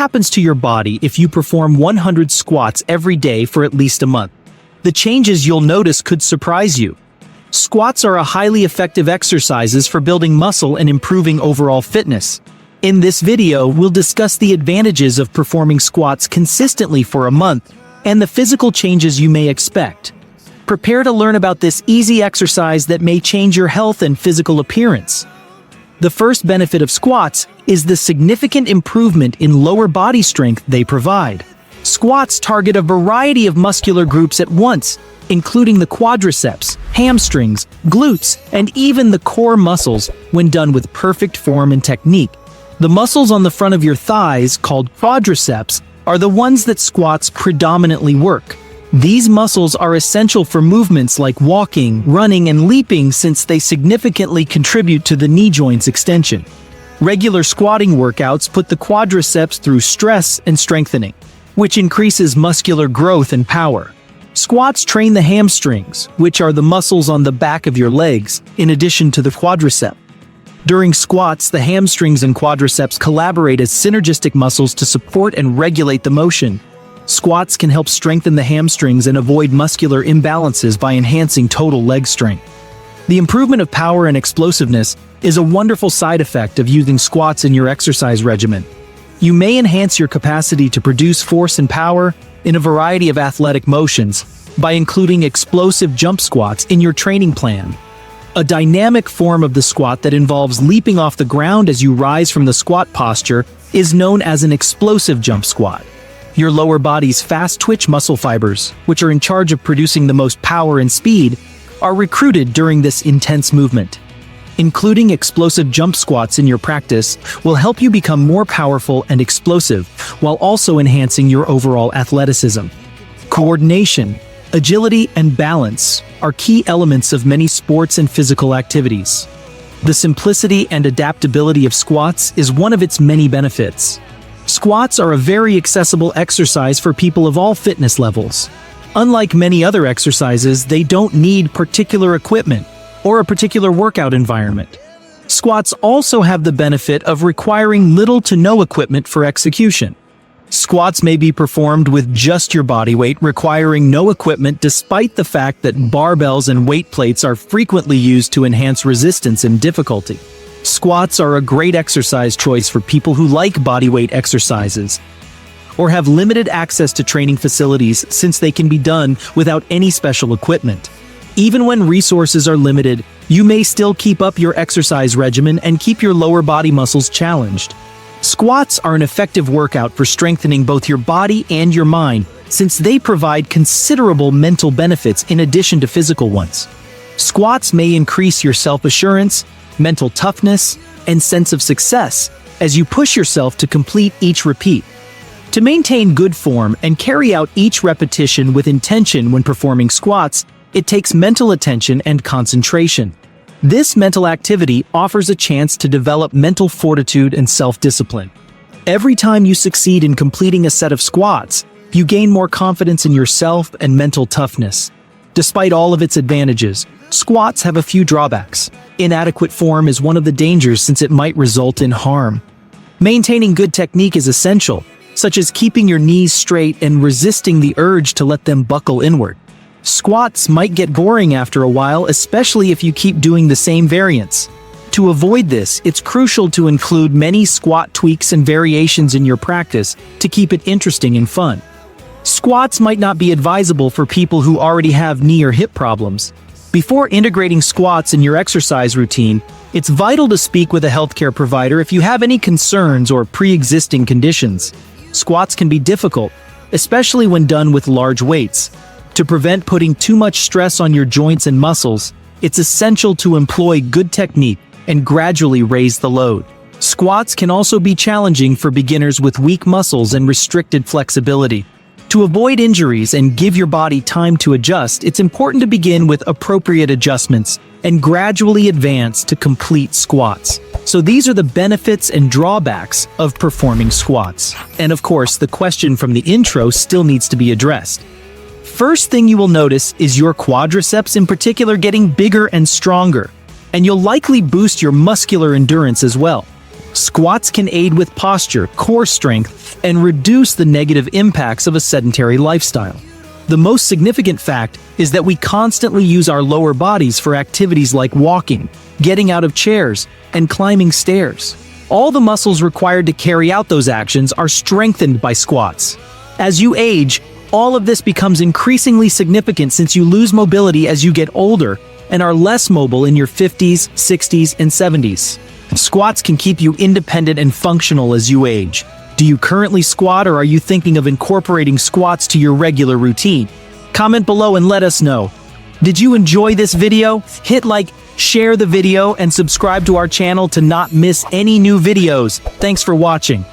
happens to your body if you perform 100 squats every day for at least a month? The changes you'll notice could surprise you. Squats are a highly effective exercises for building muscle and improving overall fitness. In this video, we'll discuss the advantages of performing squats consistently for a month and the physical changes you may expect. Prepare to learn about this easy exercise that may change your health and physical appearance. The first benefit of squats is the significant improvement in lower body strength they provide. Squats target a variety of muscular groups at once, including the quadriceps, hamstrings, glutes, and even the core muscles when done with perfect form and technique. The muscles on the front of your thighs, called quadriceps, are the ones that squats predominantly work. These muscles are essential for movements like walking, running, and leaping since they significantly contribute to the knee joint's extension. Regular squatting workouts put the quadriceps through stress and strengthening, which increases muscular growth and power. Squats train the hamstrings, which are the muscles on the back of your legs, in addition to the quadricep. During squats, the hamstrings and quadriceps collaborate as synergistic muscles to support and regulate the motion. Squats can help strengthen the hamstrings and avoid muscular imbalances by enhancing total leg strength. The improvement of power and explosiveness is a wonderful side effect of using squats in your exercise regimen. You may enhance your capacity to produce force and power in a variety of athletic motions by including explosive jump squats in your training plan. A dynamic form of the squat that involves leaping off the ground as you rise from the squat posture is known as an explosive jump squat. Your lower body's fast-twitch muscle fibers, which are in charge of producing the most power and speed, are recruited during this intense movement. Including explosive jump squats in your practice will help you become more powerful and explosive, while also enhancing your overall athleticism. Coordination, agility, and balance are key elements of many sports and physical activities. The simplicity and adaptability of squats is one of its many benefits. Squats are a very accessible exercise for people of all fitness levels. Unlike many other exercises, they don't need particular equipment or a particular workout environment. Squats also have the benefit of requiring little to no equipment for execution. Squats may be performed with just your body weight, requiring no equipment, despite the fact that barbells and weight plates are frequently used to enhance resistance and difficulty. Squats are a great exercise choice for people who like bodyweight exercises or have limited access to training facilities, since they can be done without any special equipment. Even when resources are limited, you may still keep up your exercise regimen and keep your lower body muscles challenged. Squats are an effective workout for strengthening both your body and your mind, since they provide considerable mental benefits in addition to physical ones. Squats may increase your self-assurance, mental toughness, and sense of success as you push yourself to complete each repeat. To maintain good form and carry out each repetition with intention when performing squats, it takes mental attention and concentration. This mental activity offers a chance to develop mental fortitude and self-discipline. Every time you succeed in completing a set of squats, you gain more confidence in yourself and mental toughness. Despite all of its advantages, squats have a few drawbacks. Inadequate form is one of the dangers, since it might result in harm. Maintaining good technique is essential, such as keeping your knees straight and resisting the urge to let them buckle inward. Squats might get boring after a while, especially if you keep doing the same variants. To avoid this, it's crucial to include many squat tweaks and variations in your practice to keep it interesting and fun. Squats might not be advisable for people who already have knee or hip problems. Before integrating squats in your exercise routine, it's vital to speak with a healthcare provider if you have any concerns or pre-existing conditions. Squats can be difficult, especially when done with large weights. To prevent putting too much stress on your joints and muscles, it's essential to employ good technique and gradually raise the load. Squats can also be challenging for beginners with weak muscles and restricted flexibility. To avoid injuries and give your body time to adjust, it's important to begin with appropriate adjustments and gradually advance to complete squats. So these are the benefits and drawbacks of performing squats. And of course, the question from the intro still needs to be addressed. First thing you will notice is your quadriceps in particular getting bigger and stronger, and you'll likely boost your muscular endurance as well. Squats can aid with posture, core strength, and reduce the negative impacts of a sedentary lifestyle. The most significant fact is that we constantly use our lower bodies for activities like walking, getting out of chairs, and climbing stairs. All the muscles required to carry out those actions are strengthened by squats. As you age, all of this becomes increasingly significant since you lose mobility as you get older and are less mobile in your 50s, 60s, and 70s. Squats can keep you independent and functional as you age. Do you currently squat, or are you thinking of incorporating squats to your regular routine? Comment below and let us know. Did you enjoy this video? Hit like, share the video, and subscribe to our channel to not miss any new videos. Thanks for watching.